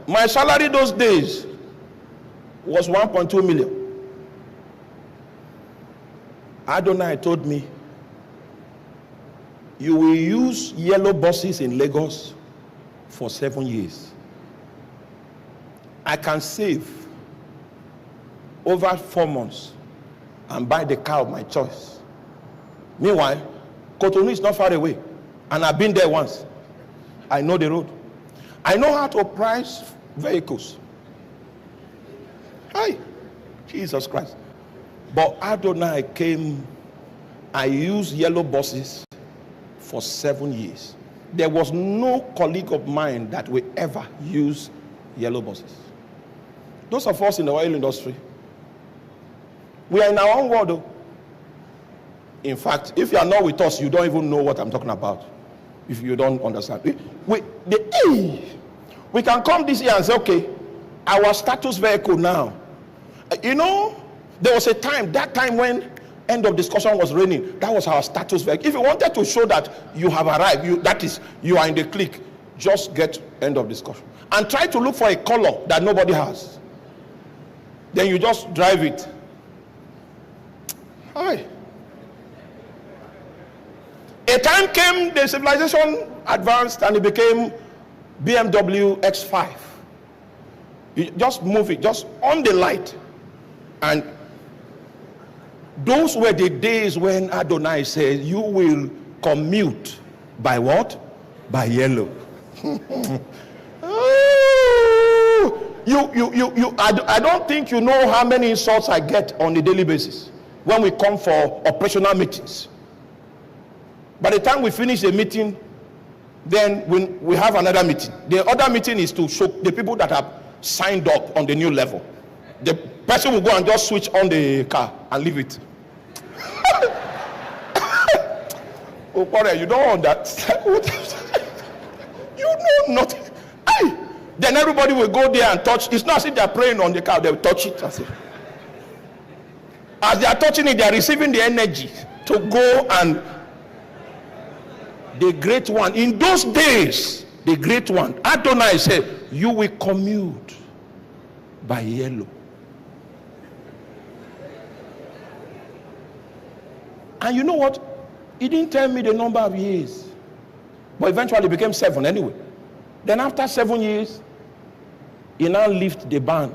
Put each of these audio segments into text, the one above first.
My salary those days was 1.2 million. Adonai told me, you will use yellow buses in Lagos for 7 years. I can save over 4 months and buy the car of my choice. Meanwhile, Cotonou is not far away, and I've been there once. I know the road. I know how to price vehicles. Hi, Jesus Christ. But Adonai came, I used yellow buses for 7 years. There was no colleague of mine that will ever use yellow buses. Those of us in the oil industry, we are in our own world though. In fact, if you are not with us, you don't even know what I'm talking about. If you don't understand. We can come this year and say, okay, our status vehicle now. You know, there was a time, that time when end of discussion was raining, that was our status vehicle. If you wanted to show that you have arrived, that is, you are in the clique, just get end of discussion. And try to look for a color that nobody has. Then you just drive it. Hi. A time came, the civilization advanced and it became BMW X5. You just move it, just on the light. And those were the days when Adonai said, you will commute by what? By yellow. I don't think you know how many insults I get on a daily basis when we come for operational meetings. By the time we finish the meeting, then we have another meeting. The other meeting is to show the people that have signed up on the new level. The person will go and just switch on the car and leave it. Oh, brother, you don't understand. You know nothing. Hey. Then everybody will go there and touch. It's not as if they're praying on the car, they'll touch it. As they are touching it, they are receiving the energy to go. And the great one, in those days, the great one, Adonai said, you will commute by yellow. And you know what? He didn't tell me the number of years. But eventually it became 7 anyway. Then after 7 years, he now lifted the ban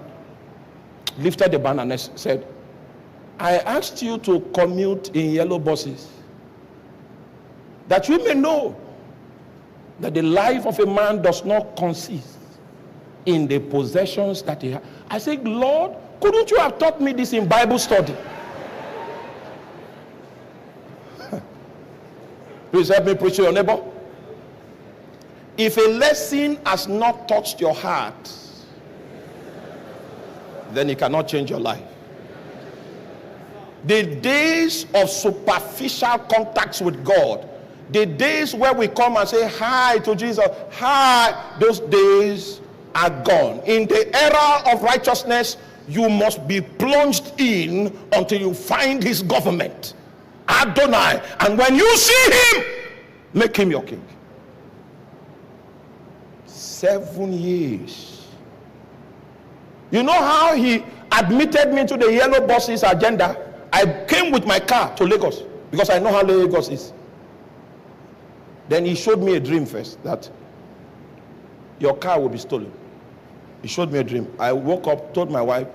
and said, I asked you to commute in yellow buses, that you may know that the life of a man does not consist in the possessions that he has. I said, Lord, couldn't you have taught me this in Bible study? Please help me preach to your neighbor. If a lesson has not touched your heart, then it cannot change your life. The days of superficial contacts with God, the days where we come and say hi to Jesus, hi, those days are gone. In the era of righteousness, you must be plunged in until you find his government, Adonai. And when you see him, make him your king. 7 years. You know how he admitted me to the yellow buses agenda? I came with my car to Lagos because I know how Lagos is. Then he showed me a dream first, that your car will be stolen. He showed me a dream. I woke up, told my wife,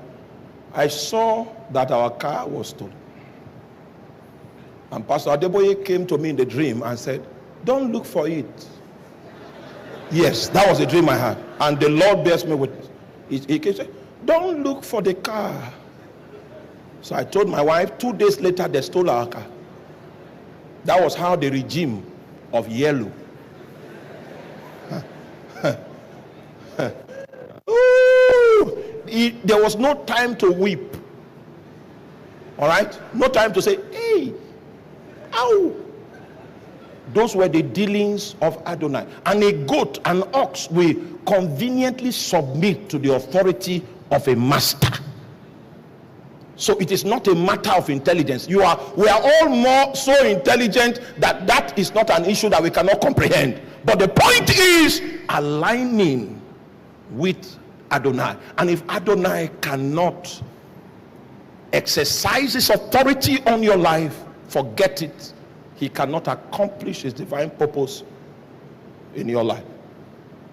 I saw that our car was stolen. And Pastor Adeboye came to me in the dream and said, don't look for it. Yes, that was the dream I had. And the Lord bears me witness. He came and said, don't look for the car. So I told my wife, 2 days later, they stole our car. That was how the regime of yellow. There was no time to weep. All right? No time to say, hey, ow. Those were the dealings of Adonai. And a goat, an ox, will conveniently submit to the authority of a master. So it is not a matter of intelligence. We are all more so intelligent that that is not an issue that we cannot comprehend. But the point is aligning with Adonai. And if Adonai cannot exercise his authority on your life, forget it. He cannot accomplish his divine purpose in your life.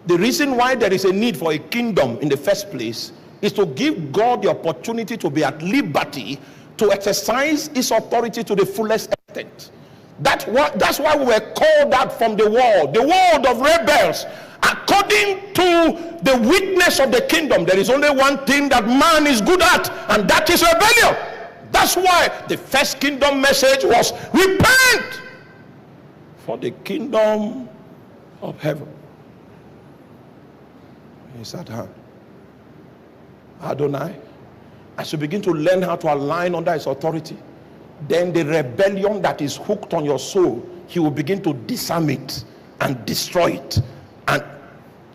The reason why there is a need for a kingdom in the first place is to give God the opportunity to be at liberty to exercise his authority to the fullest extent. That's why we were called out from the world of rebels. According to the witness of the kingdom, there is only one thing that man is good at, and that is rebellion. That's why the first kingdom message was repent, for the kingdom of heaven is at hand. Adonai, as you begin to learn how to align under his authority, then the rebellion that is hooked on your soul, he will begin to disarm it and destroy it. And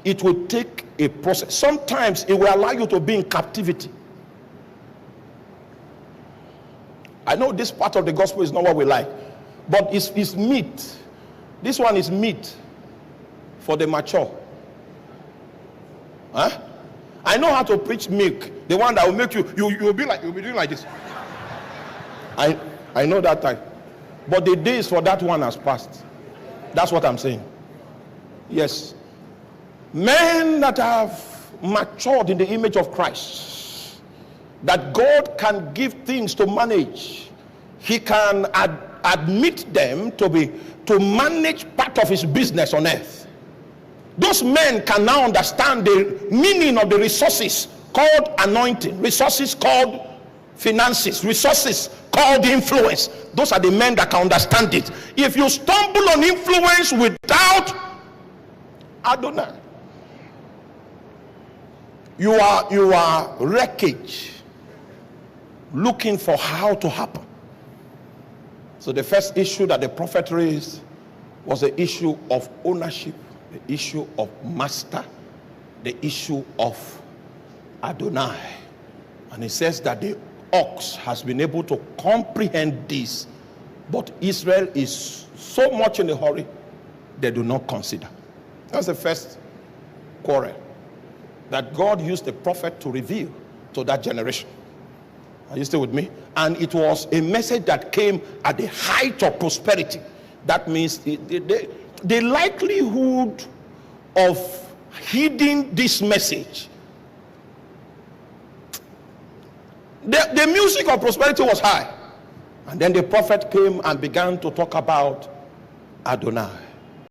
it will take a process. Sometimes it will allow you to be in captivity. I know this part of the gospel is not what we like, but it's meat. This one is meat for the mature. Huh? I know how to preach milk, the one that will make you'll be doing like this. I know that type, but the days for that one has passed. That's what I'm saying. Yes, men that have matured in the image of Christ, that God can give things to manage. He can admit them to manage part of his business on earth. Those men can now understand the meaning of the resources called anointing, resources called finances, resources called influence. Those are the men that can understand it. If you stumble on influence without Adonai, you are wreckage looking for how to happen. So the first issue that the prophet raised was the issue of ownership, the issue of master, the issue of Adonai. And he says that the ox has been able to comprehend this, but Israel is so much in a hurry, they do not consider. That's the first quarrel that God used the prophet to reveal to that generation. Are you still with me? And it was a message that came at the height of prosperity. That means the likelihood of heeding this message, the music of prosperity was high. And then the prophet came and began to talk about Adonai.